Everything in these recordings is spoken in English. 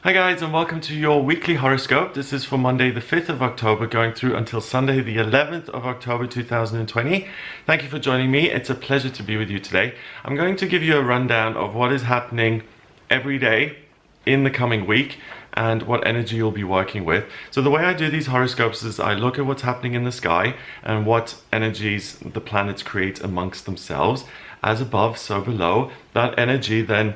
Hi guys, and welcome to your weekly horoscope. This is for Monday the 5th of October going through until Sunday the 11th of October 2020. Thank you for joining me. It's a pleasure to be with you today. I'm going to give you a rundown of what is happening every day in the coming week and what energy you'll be working with. So the way I do these horoscopes is I look at what's happening in the sky and what energies the planets create amongst themselves. As above, so below. That energy then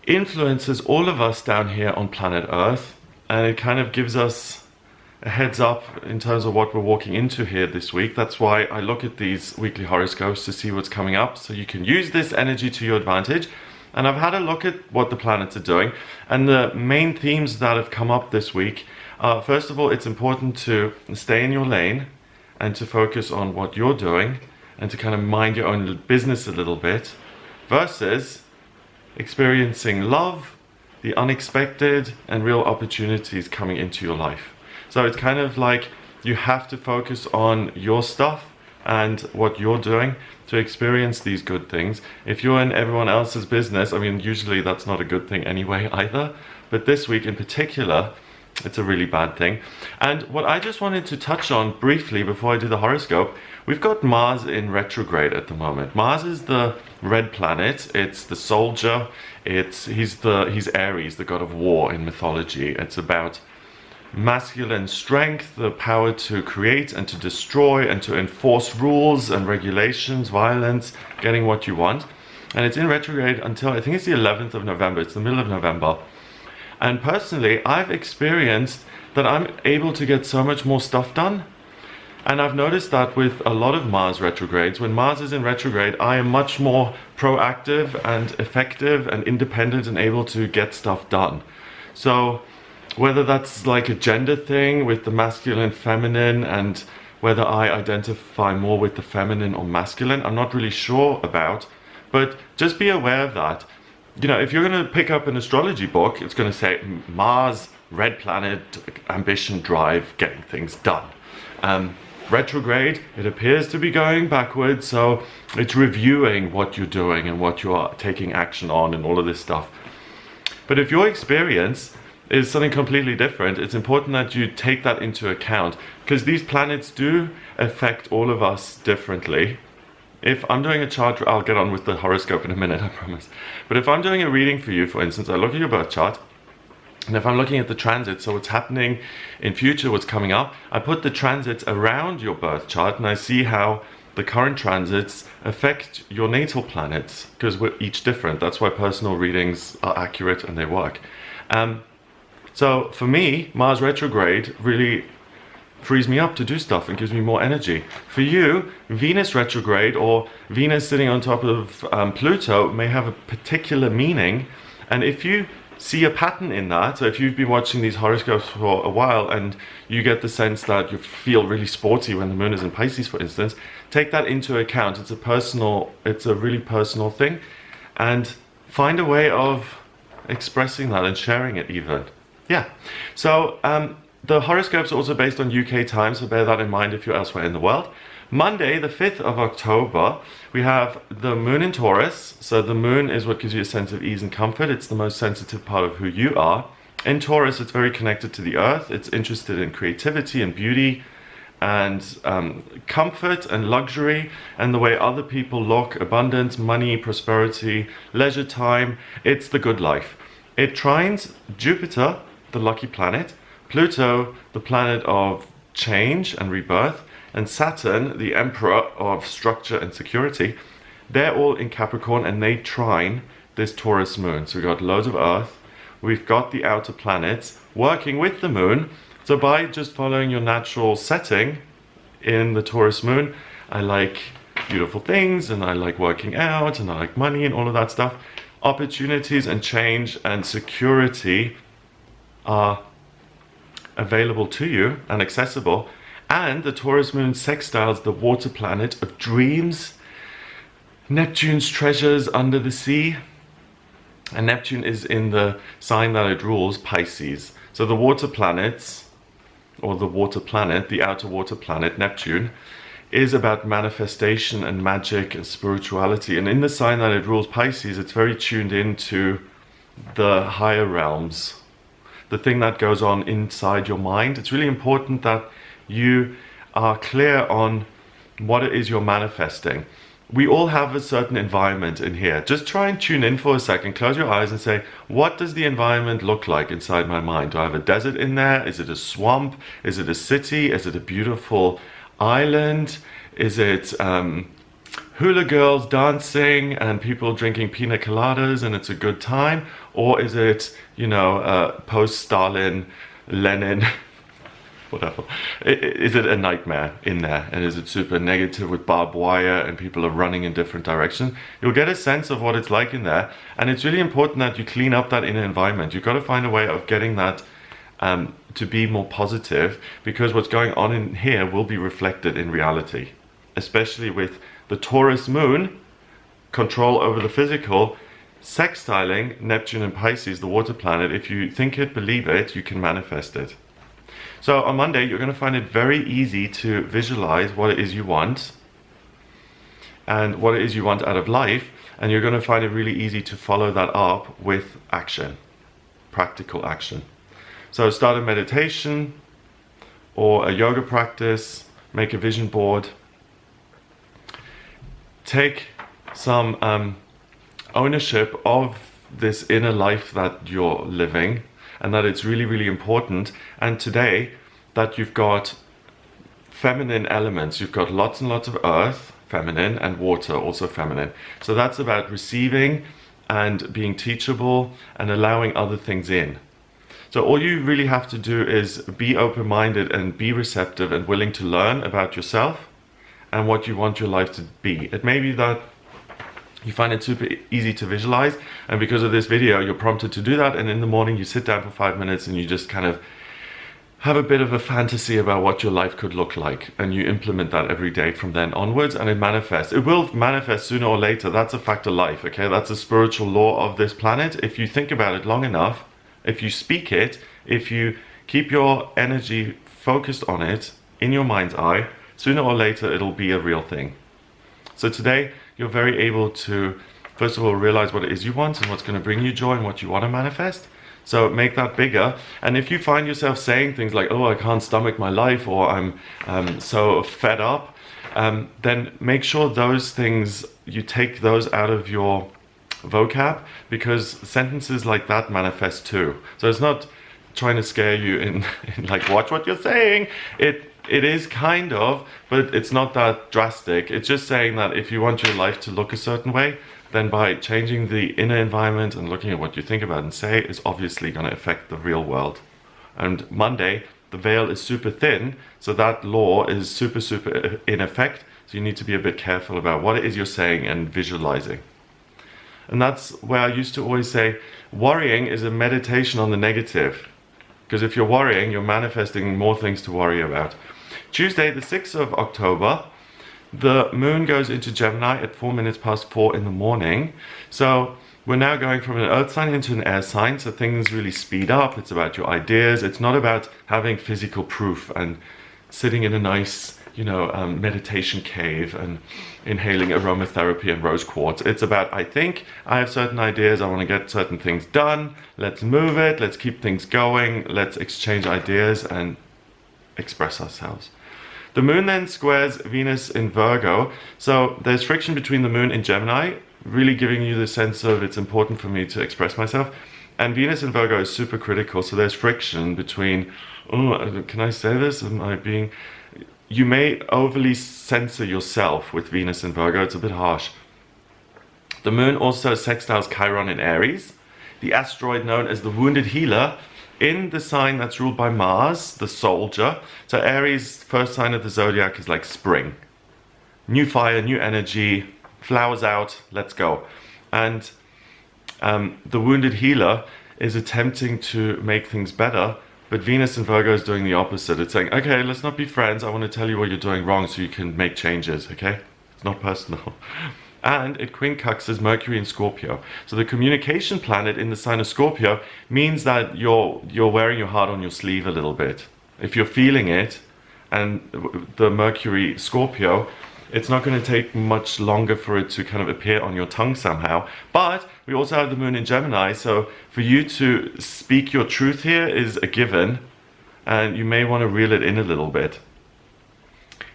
influences all of us down here on planet Earth, and it kind of gives us a heads up in terms of what we're walking into here this week. That's why I look at these weekly horoscopes to see what's coming up, so you can use this energy to your advantage. And I've had a look at what the planets are doing, and the main themes that have come up this week are, first of all, it's important to stay in your lane and to focus on what you're doing and to kind of mind your own business a little bit, versus experiencing love, the unexpected, and real opportunities coming into your life. So it's kind of like you have to focus on your stuff and what you're doing to experience these good things. If you're in everyone else's business, I mean, usually that's not a good thing anyway either, but this week in particular, it's a really bad thing. And what I just wanted to touch on briefly before I do the horoscope, we've got Mars in retrograde at the moment. Mars is the red planet. It's the soldier. He's Ares, the god of war in mythology. It's about masculine strength, the power to create and to destroy and to enforce rules and regulations, violence, getting what you want. And it's in retrograde until I think it's the 11th of November. It's the middle of November. And personally, I've experienced that I'm able to get so much more stuff done. And I've noticed that with a lot of Mars retrogrades, when Mars is in retrograde, I am much more proactive and effective and independent and able to get stuff done. So whether that's like a gender thing with the masculine, feminine, and whether I identify more with the feminine or masculine, I'm not really sure about. But just be aware of that. You know, if you're going to pick up an astrology book, it's going to say Mars, red planet, ambition, drive, getting things done. Retrograde, it appears to be going backwards, so it's reviewing what you're doing and what you are taking action on and all of this stuff. But if your experience is something completely different, it's important that you take that into account, because these planets do affect all of us differently. If I'm doing a chart, I'll get on with the horoscope in a minute, I promise. But if I'm doing a reading for you, for instance, I look at your birth chart, and if I'm looking at the transits, so what's happening in future, what's coming up, I put the transits around your birth chart and I see how the current transits affect your natal planets, because we're each different. That's why personal readings are accurate and they work. So for me, Mars retrograde really frees me up to do stuff and gives me more energy. For you, Venus retrograde or Venus sitting on top of Pluto may have a particular meaning, and if you see a pattern in that, so if you've been watching these horoscopes for a while and you get the sense that you feel really sporty when the moon is in Pisces, for instance, take that into account. It's a really personal thing, and find a way of expressing that and sharing it even. Yeah. So the horoscopes are also based on UK time, so bear that in mind if you're elsewhere in the world. Monday, the 5th of October, we have the moon in Taurus. So the moon is what gives you a sense of ease and comfort. It's the most sensitive part of who you are. In Taurus, it's very connected to the earth. It's interested in creativity and beauty and comfort and luxury and the way other people look, abundance, money, prosperity, leisure time. It's the good life. It trines Jupiter, the lucky planet, Pluto, the planet of change and rebirth, and Saturn, the emperor of structure and security. They're all in Capricorn and they trine this Taurus moon. So we've got loads of Earth, we've got the outer planets working with the moon. So by just following your natural setting in the Taurus moon, I like beautiful things and I like working out and I like money and all of that stuff. Opportunities and change and security are available to you and accessible. And the Taurus moon sextiles the water planet of dreams, Neptune's treasures under the sea. And Neptune is in the sign that it rules, Pisces. So the water planets, or the water planet, the outer water planet, Neptune, is about manifestation and magic and spirituality. And in the sign that it rules, Pisces, it's very tuned into the higher realms the thing that goes on inside your mind. It's really important that you are clear on what it is you're manifesting. We all have a certain environment in here. Just try and tune in for a second, close your eyes and say, what does the environment look like inside my mind? Do I have a desert in there? Is it a swamp? Is it a city? Is it a beautiful island? Is it hula girls dancing and people drinking pina coladas and it's a good time? Or is it, post-Stalin, Lenin, whatever? Is it a nightmare in there? And is it super negative with barbed wire and people are running in different directions? You'll get a sense of what it's like in there. And it's really important that you clean up that inner environment. You've got to find a way of getting that to be more positive, because what's going on in here will be reflected in reality, especially with the Taurus moon, control over the physical, sextiling Neptune and Pisces, the water planet. If you think it, believe it, you can manifest it. So on Monday, you're going to find it very easy to visualize what it is you want and what it is you want out of life. And you're going to find it really easy to follow that up with action, practical action. So start a meditation or a yoga practice, make a vision board, take some ownership of this inner life that you're living, and that it's really, really important. And today, that you've got feminine elements. You've got lots and lots of earth, feminine, and water, also feminine. So that's about receiving and being teachable and allowing other things in. So all you really have to do is be open-minded and be receptive and willing to learn about yourself and what you want your life to be. It may be that you find it super easy to visualize, and because of this video you're prompted to do that, and in the morning you sit down for 5 minutes and you just kind of have a bit of a fantasy about what your life could look like, and you implement that every day from then onwards, and it manifests. It will manifest sooner or later. That's a fact of life, okay? That's a spiritual law of this planet. If you think about it long enough, if you speak it, if you keep your energy focused on it in your mind's eye, sooner or later it'll be a real thing. So today you're very able to, first of all, realize what it is you want and what's going to bring you joy and what you want to manifest. So make that bigger. And if you find yourself saying things like, oh, I can't stomach my life, or I'm so fed up, then make sure those things, you take those out of your vocab, because sentences like that manifest too. So it's not trying to scare you in like, watch what you're saying. It is kind of, but it's not that drastic. It's just saying that if you want your life to look a certain way, then by changing the inner environment and looking at what you think about and say is obviously going to affect the real world. And Monday, the veil is super thin, so that law is super, super in effect. So you need to be a bit careful about what it is you're saying and visualizing. And that's where I used to always say, worrying is a meditation on the negative. Because if you're worrying, you're manifesting more things to worry about. Tuesday, the 6th of October, the moon goes into Gemini at 4:04 in the morning. So we're now going from an earth sign into an air sign, so things really speed up. It's about your ideas. It's not about having physical proof and sitting in a nice, meditation cave and inhaling aromatherapy and rose quartz. It's about, I think, I have certain ideas, I want to get certain things done, let's move it, let's keep things going, let's exchange ideas and express ourselves. The moon then squares Venus in Virgo, so there's friction between the moon in Gemini, really giving you the sense of it's important for me to express myself, and Venus in Virgo is super critical, so there's friction between, oh, can I say this? Am I being... You may overly censor yourself with Venus in Virgo. It's a bit harsh. The moon also sextiles Chiron in Aries, the asteroid known as the Wounded Healer, in the sign that's ruled by Mars, the soldier. So Aries, first sign of the zodiac, is like spring. New fire, new energy, flowers out, let's go. And the Wounded Healer is attempting to make things better, but Venus in Virgo is doing the opposite. It's saying, okay, let's not be friends. I want to tell you what you're doing wrong so you can make changes, okay? It's not personal. And it quincunxes Mercury in Scorpio. So the communication planet in the sign of Scorpio means that you're wearing your heart on your sleeve a little bit. If you're feeling it, and the Mercury Scorpio it's not going to take much longer for it to kind of appear on your tongue somehow. But we also have the moon in Gemini, so for you to speak your truth here is a given, and you may want to reel it in a little bit.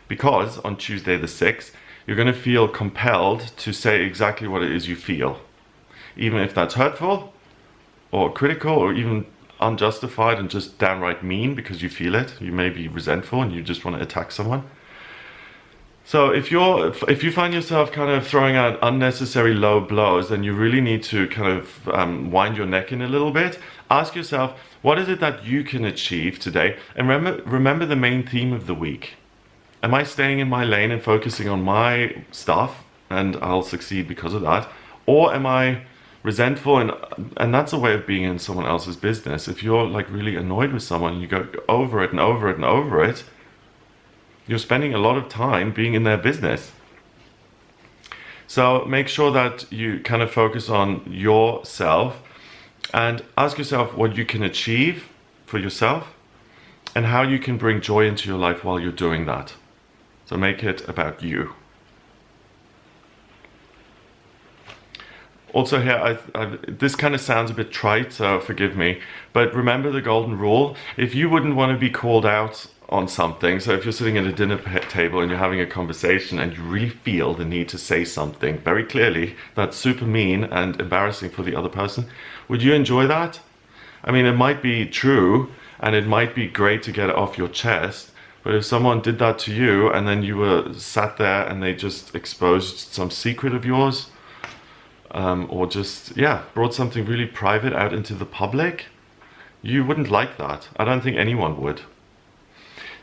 Because on Tuesday the 6th, you're going to feel compelled to say exactly what it is you feel. Even if that's hurtful, or critical, or even unjustified and just downright mean because you feel it. You may be resentful and you just want to attack someone. So if you find yourself kind of throwing out unnecessary low blows, then you really need to kind of wind your neck in a little bit. Ask yourself, what is it that you can achieve today? And remember the main theme of the week. Am I staying in my lane and focusing on my stuff and I'll succeed because of that? Or am I resentful, and that's a way of being in someone else's business. If you're like really annoyed with someone, you go over it and over it and over it, you're spending a lot of time being in their business. So make sure that you kind of focus on yourself and ask yourself what you can achieve for yourself and how you can bring joy into your life while you're doing that. So make it about you. Also here, this kind of sounds a bit trite, so forgive me, but remember the golden rule. If you wouldn't want to be called out on something, so if you're sitting at a dinner table and you're having a conversation and you really feel the need to say something very clearly that's super mean and embarrassing for the other person, would you enjoy that? I mean, it might be true and it might be great to get it off your chest, but if someone did that to you and then you were sat there and they just exposed some secret of yours, or just, brought something really private out into the public, you wouldn't like that. I don't think anyone would.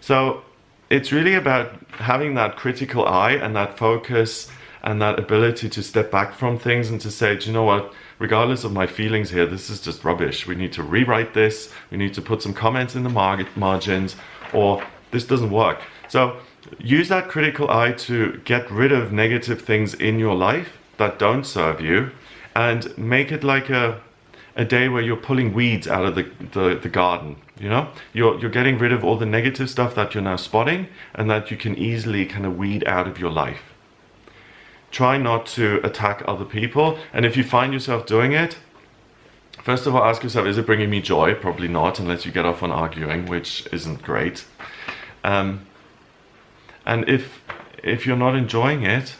So it's really about having that critical eye and that focus and that ability to step back from things and to say, do you know what, regardless of my feelings here, this is just rubbish. We need to rewrite this. We need to put some comments in the margins, or this doesn't work. So use that critical eye to get rid of negative things in your life that don't serve you, and make it like a day where you're pulling weeds out of the garden. You know, you're getting rid of all the negative stuff that you're now spotting and that you can easily kind of weed out of your life. Try not to attack other people, and if you find yourself doing it, first of all ask yourself, is it bringing me joy? Probably not, unless you get off on arguing, which isn't great. And if you're not enjoying it,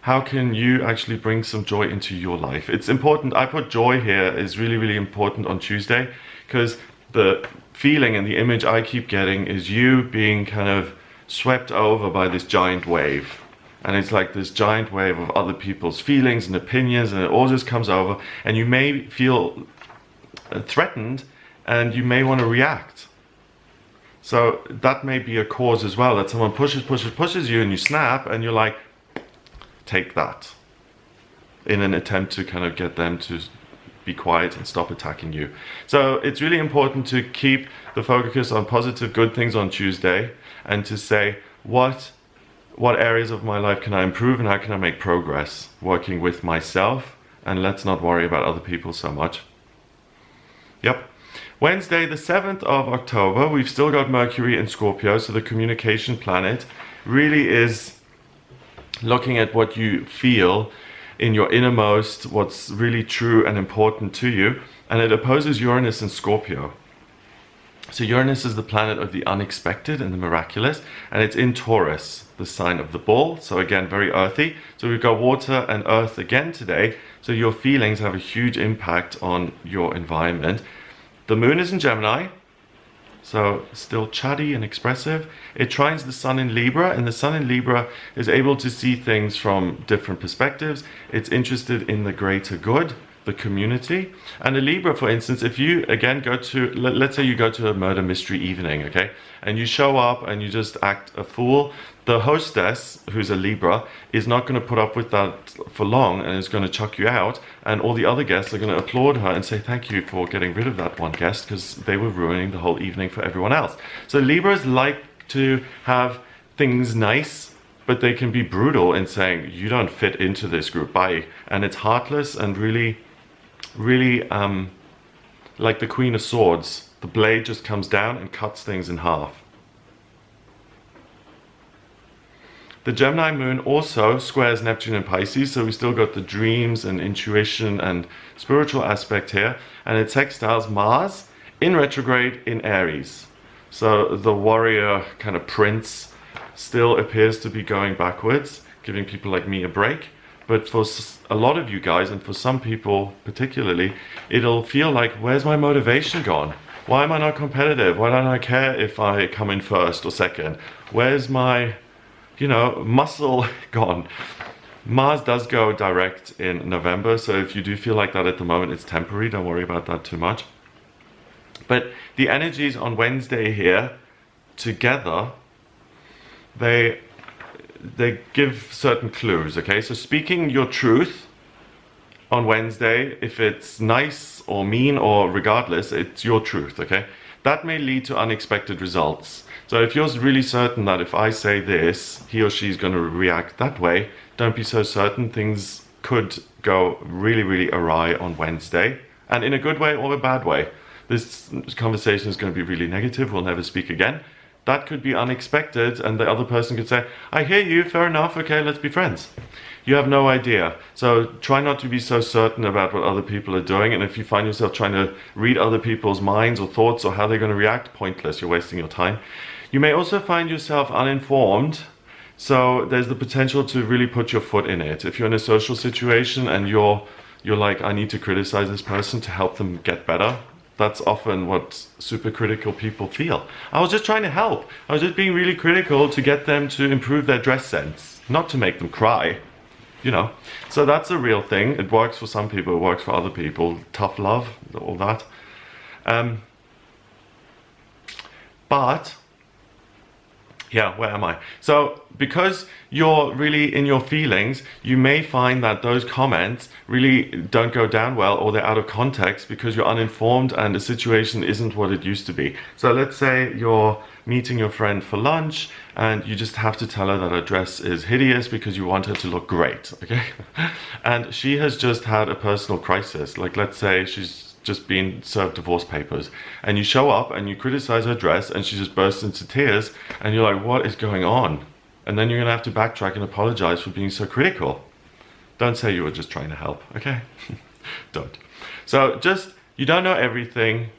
how can you actually bring some joy into your life? It's important. I put joy here is really, really important on Tuesday, because the feeling and the image I keep getting is you being kind of swept over by this giant wave. And it's like this giant wave of other people's feelings and opinions, and it all just comes over, and you may feel threatened and you may want to react. So that may be a cause as well, that someone pushes you and you snap and you're like, take that, in an attempt to kind of get them to be quiet and stop attacking you. So it's really important to keep the focus on positive, good things on Tuesday, and to say, what areas of my life can I improve and how can I make progress working with myself, and let's not worry about other people so much. Yep. Wednesday, the 7th of October, we've still got Mercury in Scorpio, so the communication planet really is looking at what you feel in your innermost, what's really true and important to you, and it opposes Uranus in Scorpio. So Uranus is the planet of the unexpected and the miraculous, and it's in Taurus, the sign of the bull, so again very earthy. So we've got water and earth again today, so your feelings have a huge impact on your environment. The moon is in Gemini, so still chatty and expressive. It trines the sun in Libra, and the sun in Libra is able to see things from different perspectives. It's interested in the greater good, the community. And a Libra, for instance, if you again go to, let's say you go to a murder mystery evening, okay, and you show up and you just act a fool, the hostess, who's a Libra, is not going to put up with that for long and is going to chuck you out, and all the other guests are going to applaud her and say thank you for getting rid of that one guest, because they were ruining the whole evening for everyone else. So Libras like to have things nice, but they can be brutal in saying, you don't fit into this group, bye. And it's heartless and really like the Queen of Swords. The blade just comes down and cuts things in half. The Gemini moon also squares Neptune and Pisces, so we still got the dreams and intuition and spiritual aspect here. And it sextiles Mars in retrograde in Aries. So the warrior kind of prince still appears to be going backwards, giving people like me a break. But for a lot of you guys, and for some people particularly, it'll feel like, where's my motivation gone? Why am I not competitive? Why don't I care if I come in first or second? Where's my, muscle gone? Mars does go direct in November, so if you do feel like that at the moment, it's temporary. Don't worry about that too much. But the energies on Wednesday here together, they give certain clues, okay? So speaking your truth on Wednesday, if it's nice or mean or regardless, it's your truth, okay? That may lead to unexpected results. So if you're really certain that if I say this, he or she's going to react that way, don't be so certain. Things could go really, really awry on Wednesday, and in a good way or a bad way. This conversation is going to be really negative, we'll never speak again. That could be unexpected, and the other person could say, I hear you, fair enough, okay, let's be friends. You have no idea. So try not to be so certain about what other people are doing, and if you find yourself trying to read other people's minds or thoughts or how they're going to react, pointless, you're wasting your time. You may also find yourself uninformed, so there's the potential to really put your foot in it. If you're in a social situation and you're like, I need to criticize this person to help them get better, that's often what super critical people feel. I was just trying to help. I was just being really critical to get them to improve their dress sense, not to make them cry, So that's a real thing. It works for some people, it works for other people. Tough love, all that. But yeah, where am I? So because you're really in your feelings, you may find that those comments really don't go down well, or they're out of context because you're uninformed and the situation isn't what it used to be. So let's say you're meeting your friend for lunch and you just have to tell her that her dress is hideous because you want her to look great, okay? And she has just had a personal crisis. Like, let's say she's just been served divorce papers, and you show up and you criticize her dress and she just bursts into tears, and you're like, what is going on? And then you're gonna have to backtrack and apologize for being so critical. Don't say you were just trying to help, okay? Don't. So just, you don't know everything.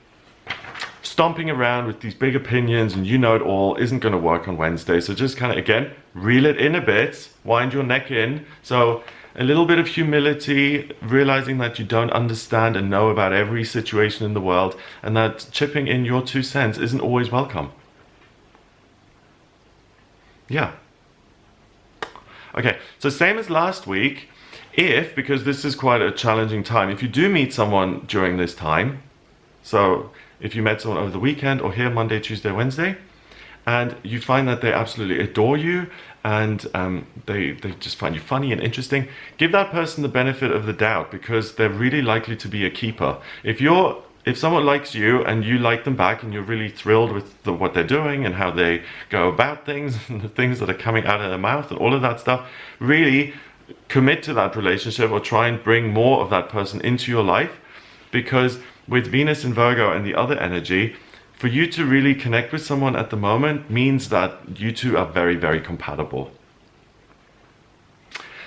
Stomping around with these big opinions and you know it all isn't going to work on Wednesday. So just kind of, again, reel it in a bit, wind your neck in. So a little bit of humility, realizing that you don't understand and know about every situation in the world, and that chipping in your 2 cents isn't always welcome. Yeah. Okay, so same as last week, because this is quite a challenging time, if you do meet someone during this time, so if you met someone over the weekend or here Monday, Tuesday, Wednesday, and you find that they absolutely adore you and they just find you funny and interesting, give that person the benefit of the doubt, because they're really likely to be a keeper. If someone likes you and you like them back and you're really thrilled with what they're doing and how they go about things and the things that are coming out of their mouth and all of that stuff, really commit to that relationship or try and bring more of that person into your life, because with Venus in Virgo and the other energy, for you to really connect with someone at the moment means that you two are very, very compatible.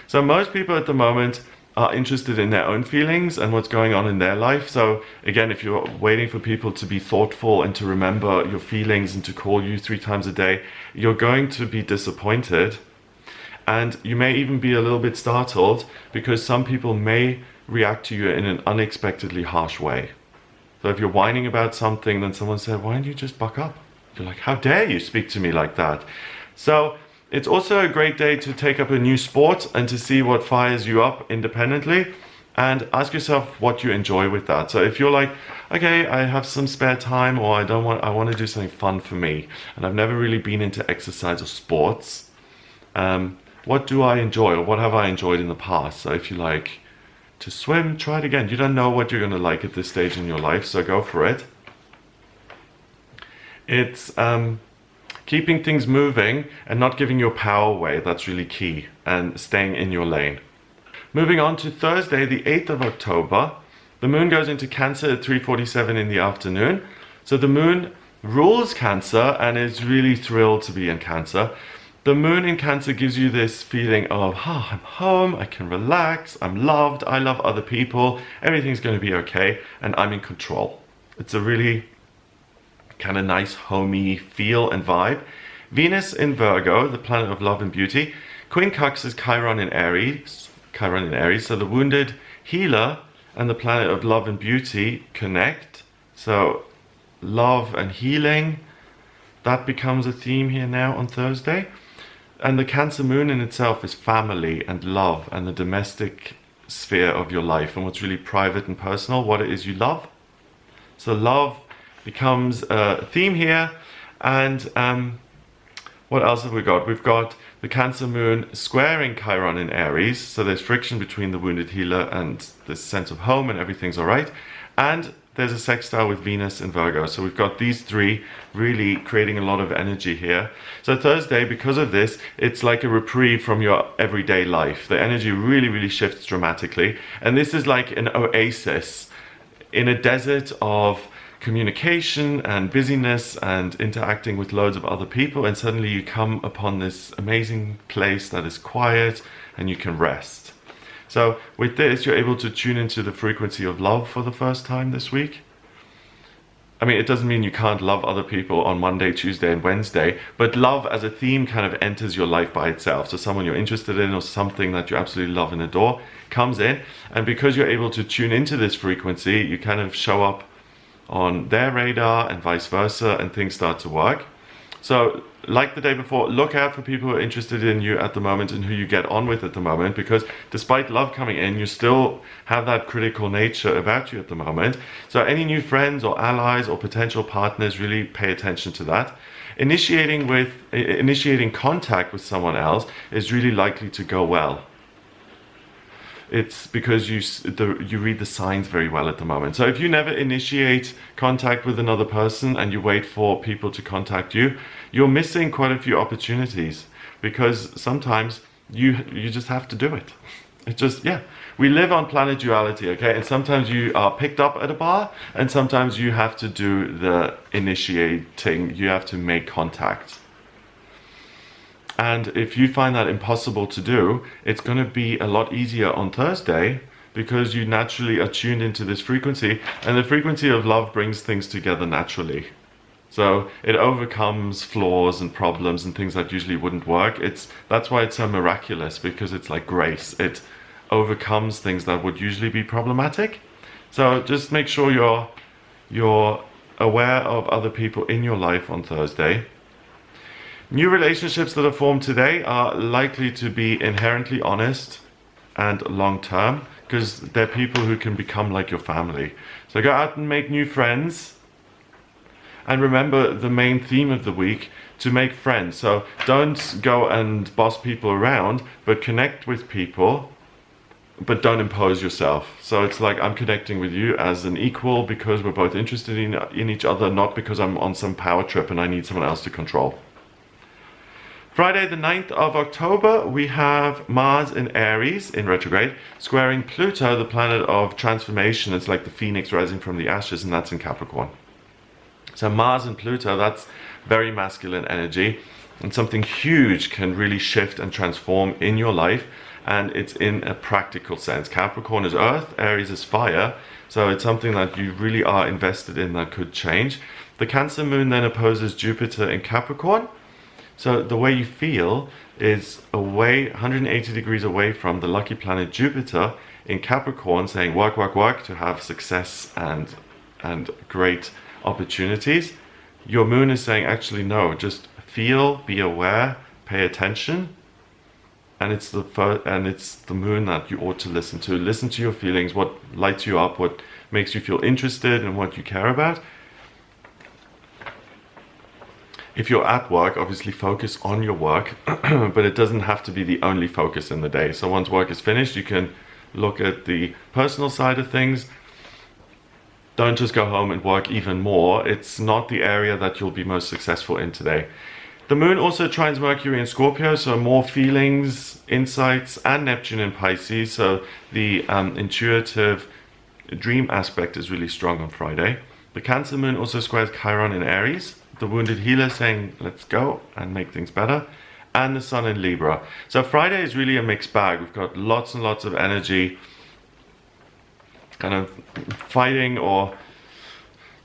So most people at the moment are interested in their own feelings and what's going on in their life. So again, if you're waiting for people to be thoughtful and to remember your feelings and to call you 3 times a day, you're going to be disappointed. And you may even be a little bit startled, because some people may react to you in an unexpectedly harsh way. So if you're whining about something, then someone said, why don't you just buck up? You're like, how dare you speak to me like that? So it's also a great day to take up a new sport and to see what fires you up independently, and ask yourself what you enjoy with that. So if you're like, okay, I have some spare time, or I want to do something fun for me, and I've never really been into exercise or sports, what do I enjoy, or what have I enjoyed in the past? So if you like to swim, try it again. You don't know what you're going to like at this stage in your life, so go for it. It's keeping things moving and not giving your power away. That's really key, and staying in your lane. Moving on to Thursday, the 8th of October, the moon goes into Cancer at 3:47 in the afternoon. So the moon rules Cancer and is really thrilled to be in Cancer. The moon in Cancer gives you this feeling of, I'm home, I can relax, I'm loved, I love other people, everything's going to be okay, and I'm in control. It's a really kind of nice, homey feel and vibe. Venus in Virgo, the planet of love and beauty, quincunxes Chiron in Aries, so the wounded healer and the planet of love and beauty connect. So love and healing, that becomes a theme here now on Thursday. And the Cancer moon in itself is family and love and the domestic sphere of your life and what's really private and personal, what it is you love. So love becomes a theme here. And what else have we got? We've got the Cancer moon squaring Chiron in Aries. So there's friction between the wounded healer and this sense of home and everything's all right. And there's a sextile with Venus in Virgo. So we've got these three really creating a lot of energy here. So Thursday, because of this, it's like a reprieve from your everyday life. The energy really, really shifts dramatically. And this is like an oasis in a desert of communication and busyness and interacting with loads of other people. And suddenly you come upon this amazing place that is quiet and you can rest. So with this, you're able to tune into the frequency of love for the first time this week. I mean, it doesn't mean you can't love other people on Monday, Tuesday, and Wednesday, but love as a theme kind of enters your life by itself. So someone you're interested in or something that you absolutely love and adore comes in. And because you're able to tune into this frequency, you kind of show up on their radar and vice versa, and things start to work. So like the day before, look out for people who are interested in you at the moment and who you get on with at the moment, because despite love coming in, you still have that critical nature about you at the moment. So any new friends or allies or potential partners, really pay attention to that. Initiating contact with someone else is really likely to go well. It's because you read the signs very well at the moment. So if you never initiate contact with another person and you wait for people to contact you, you're missing quite a few opportunities, because sometimes you just have to do it. It's just, we live on planet duality, okay? And sometimes you are picked up at a bar and sometimes you have to do the initiating, you have to make contact. And if you find that impossible to do, it's going to be a lot easier on Thursday, because you naturally are tuned into this frequency, and the frequency of love brings things together naturally. So it overcomes flaws and problems and things that usually wouldn't work. That's why it's so miraculous, because it's like grace. It overcomes things that would usually be problematic. So just make sure you're aware of other people in your life on Thursday. New relationships that are formed today are likely to be inherently honest and long-term, because they're people who can become like your family. So go out and make new friends. And remember the main theme of the week, to make friends. So don't go and boss people around, but connect with people, but don't impose yourself. So it's like, I'm connecting with you as an equal because we're both interested in each other, not because I'm on some power trip and I need someone else to control. Friday the 9th of October, we have Mars in Aries in retrograde, squaring Pluto, the planet of transformation. It's like the phoenix rising from the ashes, and that's in Capricorn. So Mars and Pluto, that's very masculine energy, and something huge can really shift and transform in your life, and it's in a practical sense. Capricorn is earth, Aries is fire, so it's something that you really are invested in that could change. The Cancer moon then opposes Jupiter in Capricorn. So the way you feel is away, 180 degrees away from the lucky planet Jupiter in Capricorn, saying work, work, work to have success and great opportunities. Your moon is saying, actually, no, just feel, be aware, pay attention. And it's the moon that you ought to listen to. Listen to your feelings, what lights you up, what makes you feel interested and what you care about. If you're at work, obviously focus on your work, but it doesn't have to be the only focus in the day. So once work is finished, you can look at the personal side of things. Don't just go home and work even more. It's not the area that you'll be most successful in today. The moon also trines Mercury in Scorpio, so more feelings, insights, and Neptune in Pisces. So the intuitive dream aspect is really strong on Friday. The Cancer moon also squares Chiron in Aries. The wounded healer saying, let's go and make things better. and the Sun in Libra. So Friday is really a mixed bag. We've got lots and lots of energy, kind of fighting or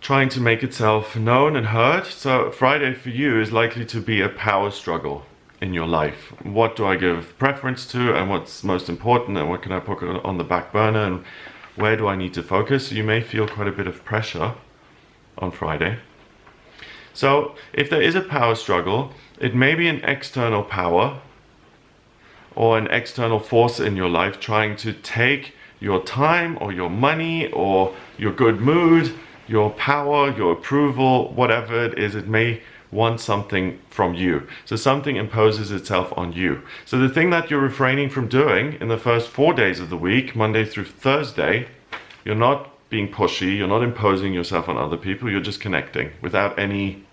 trying to make itself known and heard. So Friday for you is likely to be a power struggle in your life. What do I give preference to, and what's most important, and what can I put on the back burner, and where do I need to focus? You may feel quite a bit of pressure on Friday. So if there is a power struggle, it may be an external power or an external force in your life trying to take your time or your money or your good mood, your power, your approval, whatever it is. It may want something from you. So something imposes itself on you. So the thing that you're refraining from doing in the first 4 days of the week, Monday through Thursday, you're not being pushy, you're not imposing yourself on other people, you're just connecting without any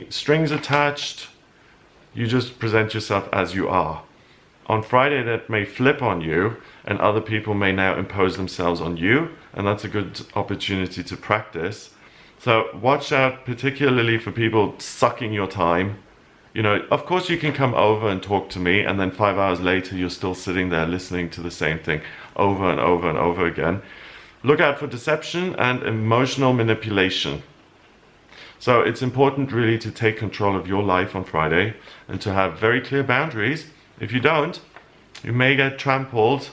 strings attached. You just present yourself as you are. On Friday that may flip on you, and other people may now impose themselves on you, and that's a good opportunity to practice. So watch out particularly for people sucking your time. You know, of course you can come over and talk to me, and then 5 hours later you're still sitting there listening to the same thing over and over and over again. Look out for deception and emotional manipulation. So it's important really to take control of your life on Friday and to have very clear boundaries. If you don't, you may get trampled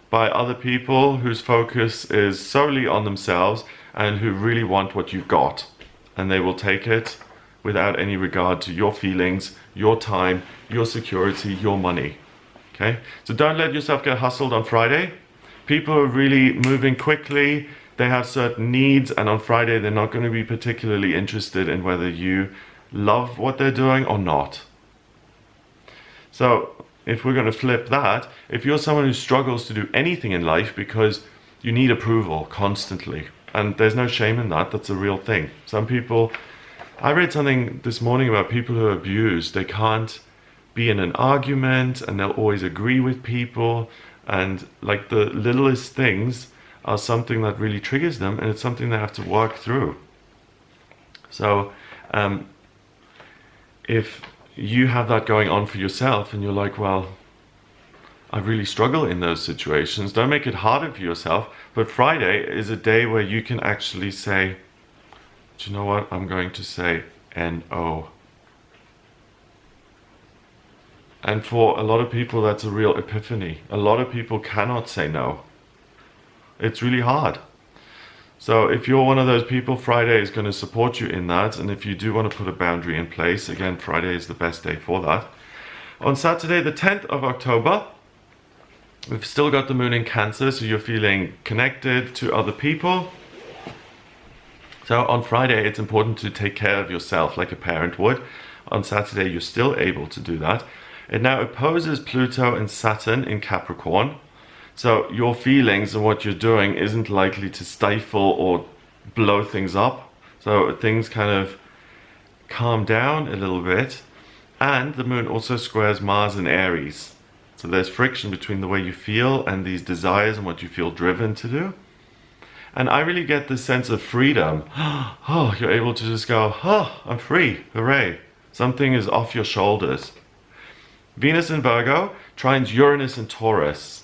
by other people whose focus is solely on themselves and who really want what you've got. And they will take it without any regard to your feelings, your time, your security, your money. Okay? So don't let yourself get hustled on Friday. People are really moving quickly. They have certain needs, and on Friday they're not going to be particularly interested in whether you love what they're doing or not. So if we're going to flip that, if you're someone who struggles to do anything in life because you need approval constantly, and there's no shame in that, that's a real thing. Some people, I read something this morning about people who are abused. They can't be in an argument and they'll always agree with people, and like the littlest things are something that really triggers them, and it's something they have to work through. So if you have that going on for yourself and you're like, well, I really struggle in those situations, don't make it harder for yourself. But Friday is a day where you can actually say, do you know what, I'm going to say no. And for a lot of people that's a real epiphany. A lot of people cannot say no. It's really hard. So if you're one of those people, Friday is going to support you in that. And if you do want to put a boundary in place, again, Friday is the best day for that. On Saturday, the 10th of October, we've still got the moon in Cancer, so you're feeling connected to other people. So on Friday, it's important to take care of yourself like a parent would. On Saturday, you're still able to do that. It now opposes Pluto and Saturn in Capricorn. So your feelings and what you're doing isn't likely to stifle or blow things up. So things kind of calm down a little bit. And the moon also squares Mars in Aries. So there's friction between the way you feel and these desires and what you feel driven to do. And I really get this sense of freedom. Oh, you're able to just go, oh, I'm free, hooray. Something is off your shoulders. Venus in Virgo trines Uranus and Taurus.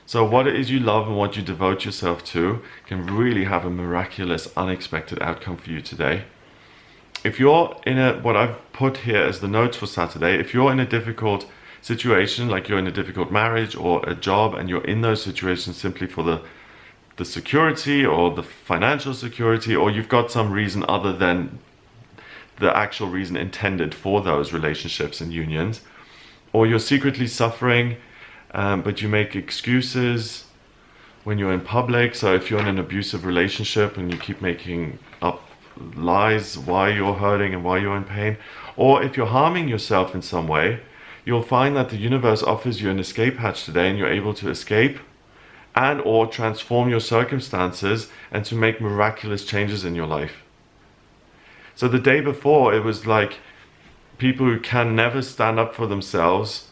So what it is you love and what you devote yourself to can really have a miraculous, unexpected outcome for you today. If you're in what I've put here as the notes for Saturday, if you're in a difficult situation, like you're in a difficult marriage or a job, and you're in those situations simply for the security or the financial security, or you've got some reason other than the actual reason intended for those relationships and unions, or you're secretly suffering, but you make excuses when you're in public. So if you're in an abusive relationship and you keep making up lies why you're hurting and why you're in pain, or if you're harming yourself in some way, you'll find that the universe offers you an escape hatch today, and you're able to escape and or transform your circumstances and to make miraculous changes in your life. So the day before, it was like people who can never stand up for themselves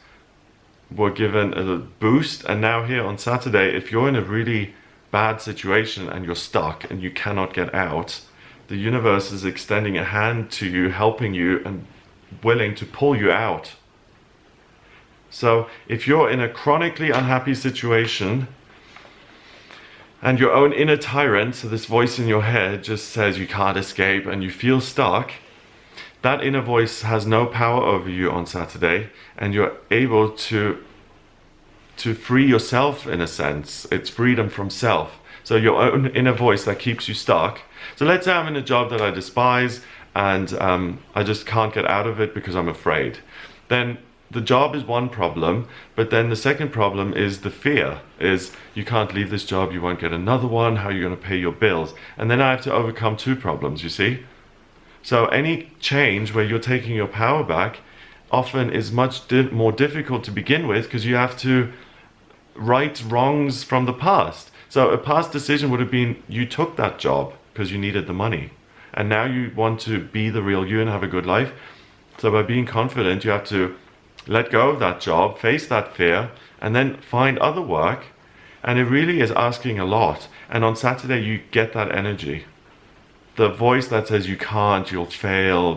were given a boost. And now here on Saturday, if you're in a really bad situation and you're stuck and you cannot get out, the universe is extending a hand to you, helping you and willing to pull you out. So if you're in a chronically unhappy situation and your own inner tyrant, so this voice in your head just says you can't escape and you feel stuck, that inner voice has no power over you on Saturday, and you're able to free yourself in a sense. It's freedom from self. So your own inner voice that keeps you stuck. So let's say I'm in a job that I despise and I just can't get out of it because I'm afraid. Then the job is one problem, but then the second problem is the fear, is you can't leave this job, you won't get another one, how are you going to pay your bills? And then I have to overcome two problems, you see? So any change where you're taking your power back often is much more difficult to begin with, because you have to right wrongs from the past. So a past decision would have been you took that job because you needed the money, and now you want to be the real you and have a good life. So by being confident, you have to let go of that job, face that fear, and then find other work. And it really is asking a lot. And on Saturday you get that energy. The voice that says you can't, you'll fail,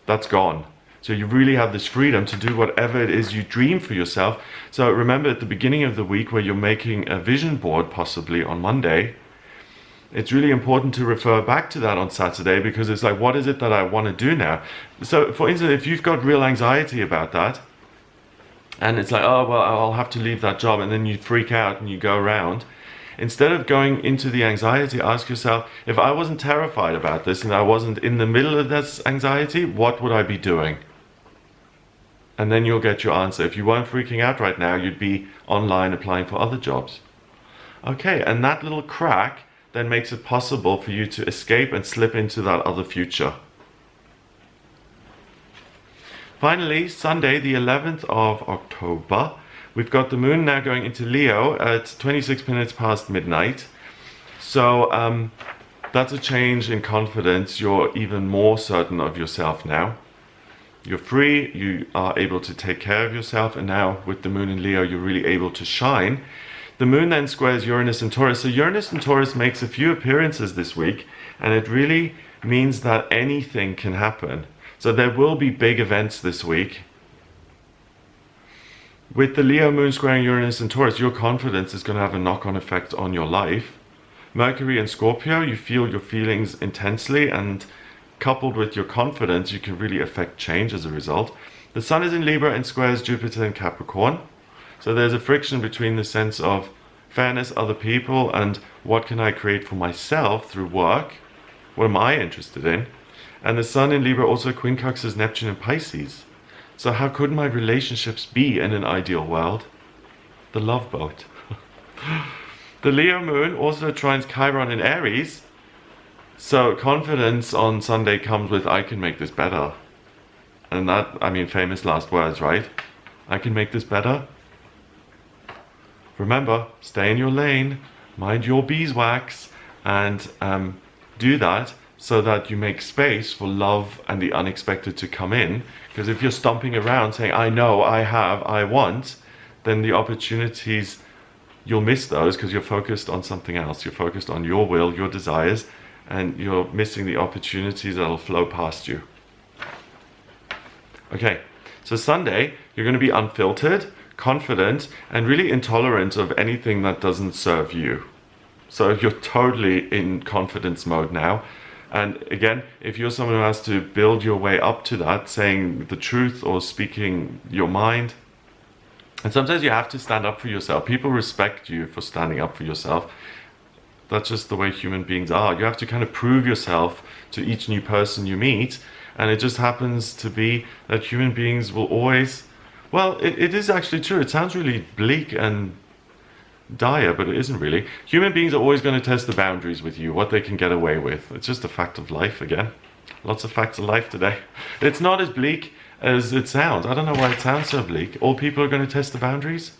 that's gone. So you really have this freedom to do whatever it is you dream for yourself. So remember, at the beginning of the week where you're making a vision board, possibly on Monday, it's really important to refer back to that on Saturday, because it's like, what is it that I want to do now? So for instance, if you've got real anxiety about that, and it's like, oh, well, I'll have to leave that job, and then you freak out and you go around, instead of going into the anxiety, ask yourself, if I wasn't terrified about this and I wasn't in the middle of this anxiety, what would I be doing? And then you'll get your answer. If you weren't freaking out right now, you'd be online applying for other jobs. Okay, and that little crack then makes it possible for you to escape and slip into that other future. Finally, Sunday, the 11th of October, we've got the moon now going into Leo at 26 minutes past midnight. So that's a change in confidence. You're even more certain of yourself now. You're free, you are able to take care of yourself, and now with the moon in Leo, you're really able to shine. The moon then squares Uranus and Taurus. So Uranus and Taurus makes a few appearances this week, and it really means that anything can happen. So there will be big events this week. With the Leo moon squaring Uranus and Taurus, your confidence is going to have a knock-on effect on your life. Mercury and Scorpio, you feel your feelings intensely, and coupled with your confidence, you can really affect change as a result. The Sun is in Libra and squares Jupiter and Capricorn. So there's a friction between the sense of fairness, other people, and what can I create for myself through work? What am I interested in? And the Sun in Libra also quincunxes Neptune and Pisces. So how could my relationships be in an ideal world? The love boat. The Leo moon also trines Chiron in Aries. So confidence on Sunday comes with, I can make this better. And that, I mean, famous last words, right? I can make this better. Remember, stay in your lane, mind your beeswax, and do that so that you make space for love and the unexpected to come in. Because if you're stomping around saying, I know, I have, I want, then the opportunities, you'll miss those because you're focused on something else. You're focused on your will, your desires, and you're missing the opportunities that'll flow past you. Okay, so Sunday, you're going to be unfiltered, confident, and really intolerant of anything that doesn't serve you. So you're totally in confidence mode now. And again, if you're someone who has to build your way up to that, saying the truth or speaking your mind, and sometimes you have to stand up for yourself. People respect you for standing up for yourself. That's just the way human beings are. You have to kind of prove yourself to each new person you meet. And it just happens to be that human beings will always, well, it is actually true. It sounds really bleak and dire, but it isn't really. Human beings are always going to test the boundaries with you, what they can get away with. It's just a fact of life again. Lots of facts of life today. It's not as bleak as it sounds. I don't know why it sounds so bleak. All people are going to test the boundaries.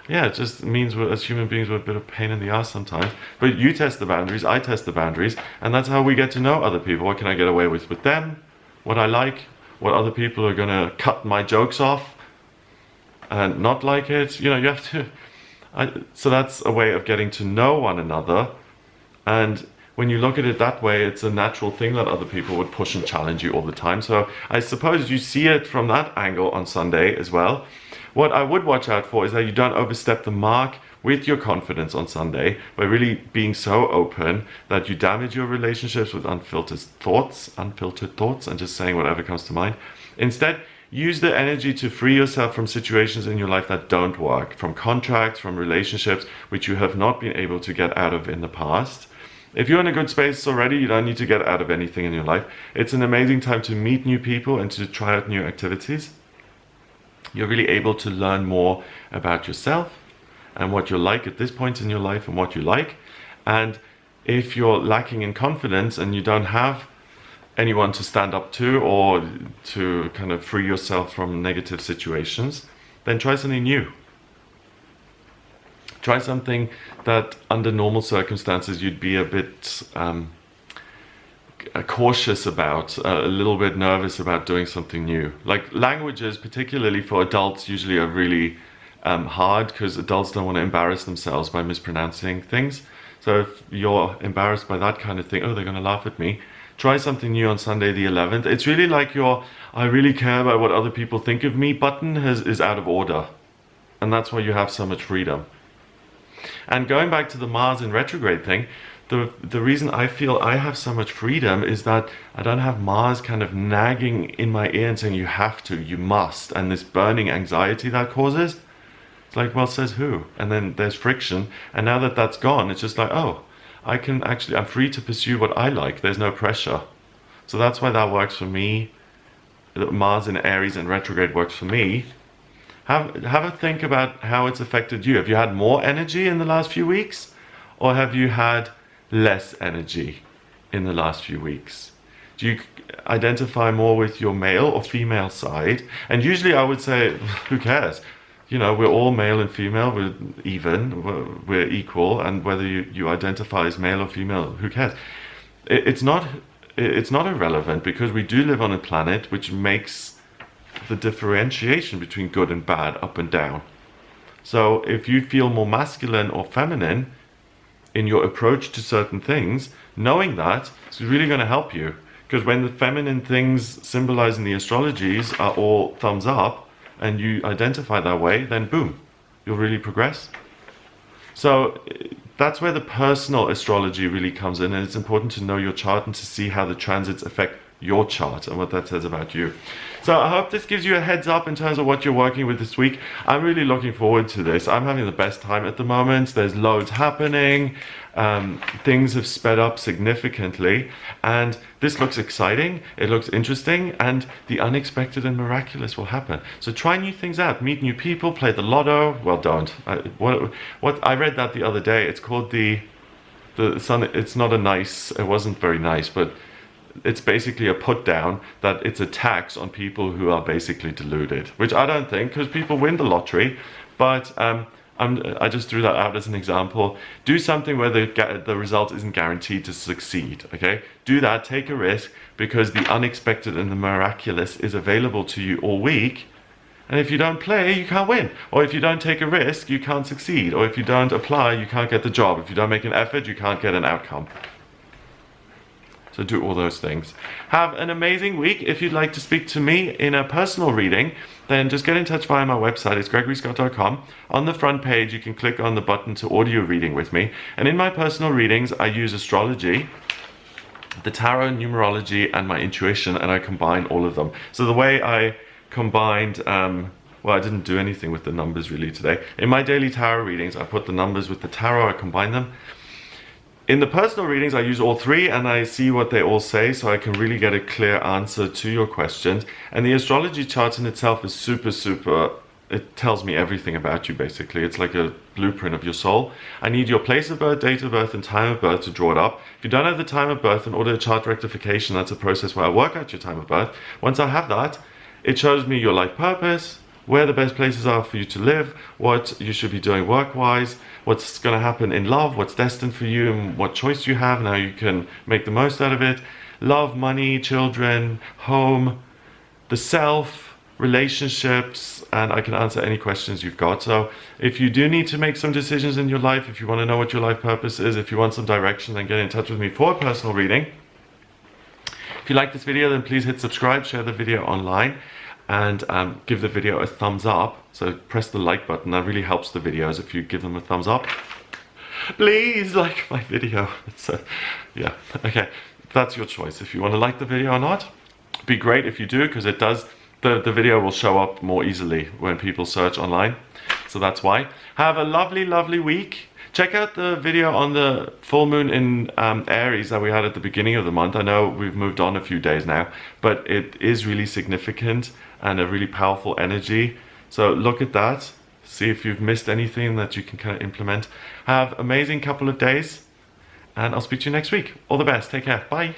Yeah, it just means we're, as human beings, we're a bit of pain in the ass sometimes. But you test the boundaries, I test the boundaries, and that's how we get to know other people. What can I get away with them? What I like? What other people are going to cut my jokes off and not like it? You know, you have to... so that's a way of getting to know one another. And when you look at it that way, it's a natural thing that other people would push and challenge you all the time. So I suppose you see it from that angle on Sunday as well. What I would watch out for is that you don't overstep the mark with your confidence on Sunday by really being so open that you damage your relationships with unfiltered thoughts, and just saying whatever comes to mind. Instead, use the energy to free yourself from situations in your life that don't work, from contracts, from relationships which you have not been able to get out of in the past. If you're in a good space already, you don't need to get out of anything in your life. It's an amazing time to meet new people and to try out new activities. You're really able to learn more about yourself and what you're like at this point in your life and what you like. And if you're lacking in confidence and you don't have anyone to stand up to or to kind of free yourself from negative situations, then try something new. Try something that under normal circumstances you'd be a bit cautious about, a little bit nervous about doing something new. Like languages, particularly for adults, usually are really hard because adults don't want to embarrass themselves by mispronouncing things. So if you're embarrassed by that kind of thing, oh, they're going to laugh at me, try something new on Sunday the 11th. It's really like your I really care about what other people think of me button is out of order. And that's why you have so much freedom. And going back to the Mars in retrograde thing, the reason I feel I have so much freedom is that I don't have Mars kind of nagging in my ear and saying you have to, you must, and this burning anxiety that causes. It's like, well, says who? And then there's friction. And now that that's gone, it's just like, oh, I'm free to pursue what I like. There's no pressure. So that's why that works for me. Mars in Aries and retrograde works for me. Have a think about how it's affected you. Have you had more energy in the last few weeks? Or have you had less energy in the last few weeks? Do you identify more with your male or female side? And usually I would say, who cares? You know, we're all male and female, we're even, we're equal, and whether you identify as male or female, who cares? It's not irrelevant, because we do live on a planet which makes the differentiation between good and bad, up and down. So if you feel more masculine or feminine in your approach to certain things, knowing that is really going to help you. Because when the feminine things symbolized in the astrologies are all thumbs up, and you identify that way, then boom, you'll really progress. So that's where the personal astrology really comes in, and it's important to know your chart and to see how the transits affect your chart and what that says about you. So I hope this gives you a heads up in terms of what you're working with this week. I'm really looking forward to this. I'm having the best time at the moment. There's loads happening. Things have sped up significantly, and this looks exciting, it looks interesting, and the unexpected and miraculous will happen. So try new things out, meet new people, play the lotto. Well, don't. What I read that the other day. It's called the sun. It's not a nice. It wasn't very nice, but it's basically a put down that it's a tax on people who are basically deluded, which I don't think, because people win the lottery. But I just threw that out as an example. Do something where the result isn't guaranteed to succeed, okay? Do that, take a risk, because the unexpected and the miraculous is available to you all week. And if you don't play, you can't win. Or if you don't take a risk, you can't succeed. Or if you don't apply, you can't get the job. If you don't make an effort, you can't get an outcome. So do all those things. Have an amazing week. If you'd like to speak to me in a personal reading, then just get in touch via my website. It's gregoryscott.com. On the front page, you can click on the button to audio reading with me. And in my personal readings, I use astrology, the tarot, numerology, and my intuition, and I combine all of them. So the way I combined, well, I didn't do anything with the numbers really today. In my daily tarot readings, I put the numbers with the tarot, I combine them. In the personal readings, I use all three, and I see what they all say, so I can really get a clear answer to your questions. And the astrology chart in itself is super, it tells me everything about you, basically. It's like a blueprint of your soul. I need your place of birth, date of birth, and time of birth to draw it up. If you don't have the time of birth, then order a chart rectification. That's a process where I work out your time of birth. Once I have that, it shows me your life purpose, where the best places are for you to live, what you should be doing work-wise, what's going to happen in love, what's destined for you, and what choice you have and how you can make the most out of it. Love, money, children, home, the self, relationships, and I can answer any questions you've got. So if you do need to make some decisions in your life, if you want to know what your life purpose is, if you want some direction, then get in touch with me for a personal reading. If you like this video, then please hit subscribe, share the video online, and give the video a thumbs up. So press the like button. That really helps the videos if you give them a thumbs up. Please like my video. Yeah, okay, that's your choice. If you want to like the video or not, it'd be great if you do, because it does, the video will show up more easily when people search online. So that's why. Have a lovely, lovely week. Check out the video on the full moon in Aries that we had at the beginning of the month. I know we've moved on a few days now, but it is really significant and a really powerful energy. So look at that. See if you've missed anything that you can kind of implement. Have an amazing couple of days, and I'll speak to you next week. All the best. Take care. Bye.